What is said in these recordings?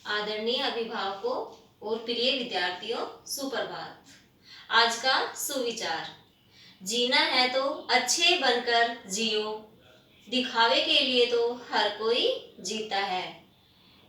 आदरणीय अभिभावकों और प्रिय विद्यार्थियों, सुप्रभात। आज का सुविचार, जीना है तो अच्छे बनकर जियो, दिखावे के लिए तो हर कोई जीता है।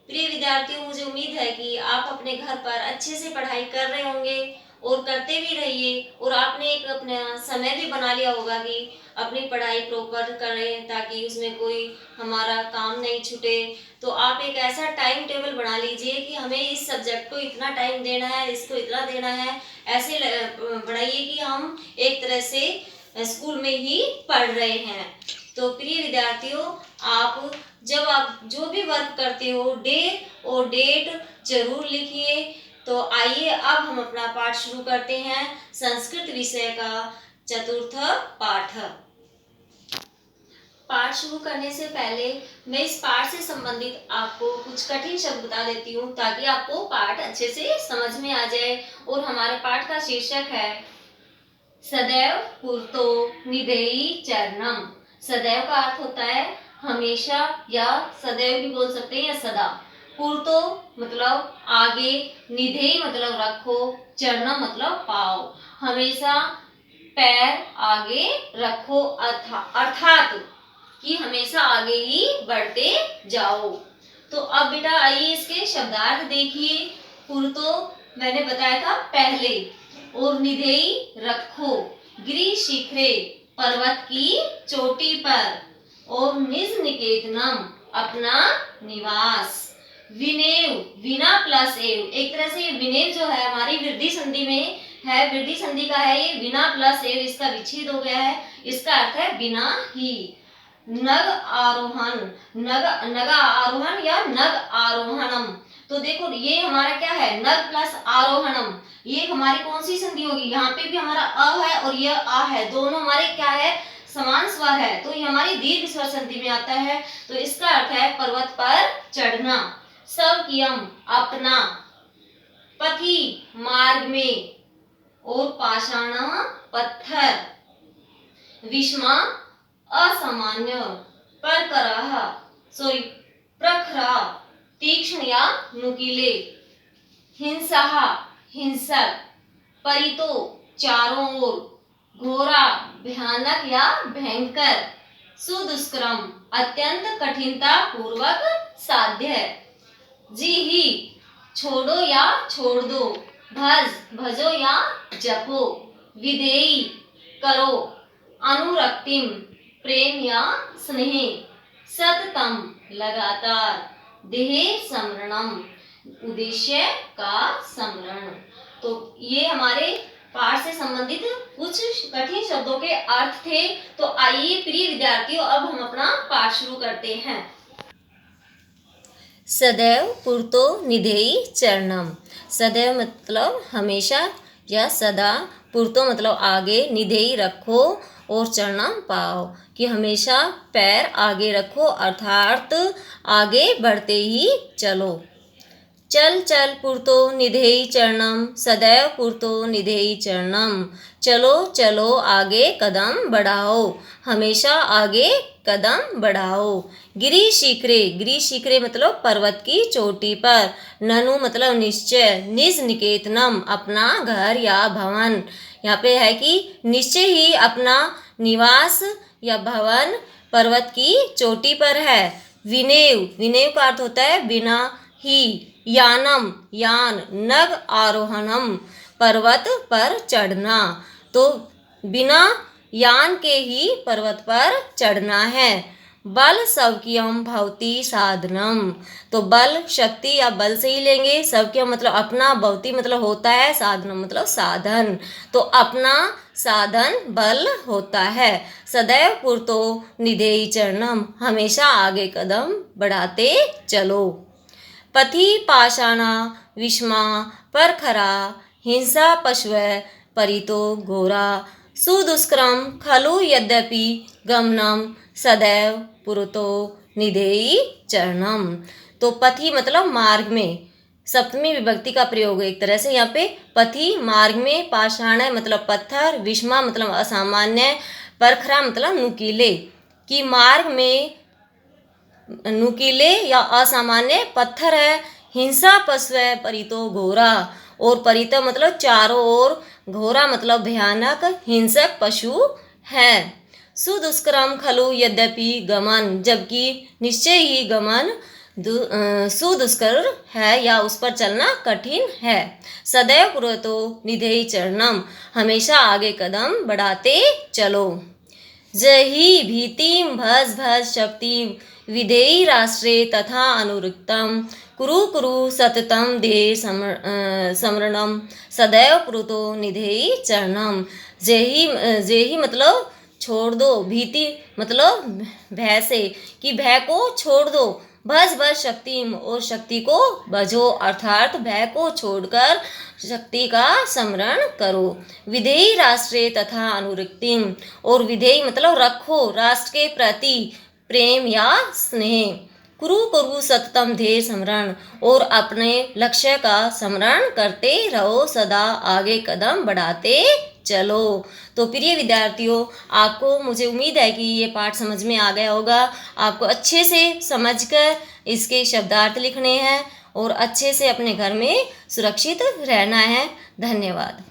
प्रिय विद्यार्थियों, मुझे उम्मीद है कि आप अपने घर पर अच्छे से पढ़ाई कर रहे होंगे और करते भी रहिए, और आपने एक अपना समय भी बना लिया होगा कि अपनी पढ़ाई प्रॉपर करें ताकि उसमें कोई हमारा काम नहीं छूटे। तो आप एक ऐसा टाइम टेबल बना लीजिए कि हमें इस सब्जेक्ट को इतना टाइम देना है, इसको इतना देना है। ऐसे बनाइए कि हम एक तरह से स्कूल में ही पढ़ रहे हैं। तो प्रिय विद्यार्थियों, जब आप जो भी वर्क करते हो, डे और डेट जरूर लिखिए। तो आइए अब हम अपना पाठ शुरू करते हैं। संस्कृत विषय का चतुर्थ पाठ। पाठ शुरू करने से पहले मैं इस पाठ से संबंधित आपको कुछ कठिन शब्द बता देती हूँ ताकि आपको पाठ अच्छे से समझ में आ जाए। और हमारे पाठ का शीर्षक है सदैव पूर्तो निधेयि चरणम। सदैव का अर्थ होता है हमेशा, या सदैव भी बोल सकते हैं, या सदा। पूर्तो मतलब आगे, निधेयि मतलब रखो, चरणम मतलब पाओ। हमेशा पैर आगे रखो, अर्थात कि हमेशा आगे ही बढ़ते जाओ। तो अब बेटा आइए इसके शब्दार्थ देखिए। पूर्तो मैंने बताया था पहले, और निधेयि रखो, गिरि शिखरे पर्वत की चोटी पर, और निज निकेतनम अपना निवास। विनेव, विना प्लस एव, एक तरह से विनेव जो है हमारी वृद्धि संधि में है, वृद्धि संधि का है ये। बिना प्लस एव इसका विच्छेद हो गया है, इसका अर्थ है बिना ही। नग आरोहण, नग आरोहण या नग आरोहणम। तो देखो ये हमारा क्या है, नग प्लस आरोहणम। ये हमारी कौन सी संधि होगी, यहाँ पे भी हमारा अ है और यह आ है, दोनों हमारे क्या है, समान स्वर है, तो ये हमारी दीर्घ स्वर संधि में आता है। तो इसका अर्थ है पर्वत पर चढ़ना। स्वकीयम अपना, पथि मार्ग में, और पाषाण पत्थर, विषमा असामान्य, प्रखरा तीक्ष्ण या नुकीले, हिंसा हिंसक, परितो चारों ओर, घोरा भयानक या भयंकर, सुदुष्करम अत्यंत कठिनता पूर्वक साध्य, जी ही छोड़ो या छोड़ दो, भजो या जपो, विधेयी करो, अनुरक्तिम प्रेम या स्नेह, सततम लगातार, देह स्मरणम उद्देश्य का स्मरण। तो ये हमारे पाठ से संबंधित कुछ कठिन शब्दों के अर्थ थे। तो आइए प्रिय विद्यार्थियों, अब हम अपना पाठ शुरू करते हैं। सदैव पूर्तो निधेयि चरणम। सदैव मतलब हमेशा या सदा, पूर्तो मतलब आगे, निधेयि रखो और चरणम पाओ कि हमेशा पैर आगे रखो, अर्थात आगे बढ़ते ही चलो। चल चल पूर्तो निधेयि चरणम, सदैव पूर्तो निधेयि चरणम। चलो चलो आगे कदम बढ़ाओ, हमेशा आगे कदम बढ़ाओ। गिरि शिखरे, गिरि शिखरे मतलब पर्वत की चोटी पर। ननु मतलब निश्चय, निज निकेतनम अपना घर या भवन। यहाँ पे है कि निश्चय ही अपना निवास या भवन पर्वत की चोटी पर है। विनेव, विनेव का अर्थ होता है बिना ही। यानम यान, नग आरोहणम पर्वत पर चढ़ना। तो बिना यान के ही पर्वत पर चढ़ना है। बल सौक्यम भवती साधनम, तो बल शक्ति या बल से ही लेंगे। सौक्यम मतलब अपना, भवती मतलब होता है, साधनम मतलब साधन, तो अपना साधन बल होता है। सदैव पूर्तो निधेयि चरणम, हमेशा आगे कदम बढ़ाते चलो। पथि पाषाणा विषमा परखरा, हिंसा पशव परितो घोरा, सुदुष्करम खलु यद्यपि गमनम, सदैव पुरतो निधेयि चरणम। तो पथि मतलब मार्ग में, सप्तमी विभक्ति का प्रयोग है एक तरह से यहाँ पे। पथि मार्ग में, पाषाण मतलब पत्थर, विषमा मतलब असामान्य, परखरा मतलब नुकीले, कि मार्ग में नुकीले या असामान्य पत्थर है, हिंसा पशु परितो घोरा, और परित मतलब चारों ओर, घोरा मतलब भयानक हिंसक पशु है। सुदुष्करम खलु यद्यपि गमन, जबकि निश्चय ही गमन सुदुष्कर है या उस पर चलना कठिन है। सदैव पुरतो निधेहि चरणम, हमेशा आगे कदम बढ़ाते चलो। जहि भीतिम भज भज शक्तिम विधेयि राष्ट्रे तथा अनुरक्तम, कुरु कुरु सततम देहि स्मरणम, सदैव पुरतो निधेयि चरणम। जेहि जेहि मतलब छोड़ दो, भीति मतलब भय से, कि भय को छोड़ दो, भज भज शक्तिम और शक्ति को भजो, अर्थात भय को छोड़कर शक्ति का स्मरण करो। विधेयि राष्ट्रे तथा अनुरक्तिम, और विधेयि मतलब रखो, राष्ट्र के प्रति प्रेम या स्नेह। कुरु कुरु सततम ध्येय स्मरण, और अपने लक्ष्य का स्मरण करते रहो, सदा आगे कदम बढ़ाते चलो। तो प्रिय विद्यार्थियों, आपको, मुझे उम्मीद है कि ये पाठ समझ में आ गया होगा। आपको अच्छे से समझकर इसके शब्दार्थ लिखने हैं और अच्छे से अपने घर में सुरक्षित रहना है। धन्यवाद।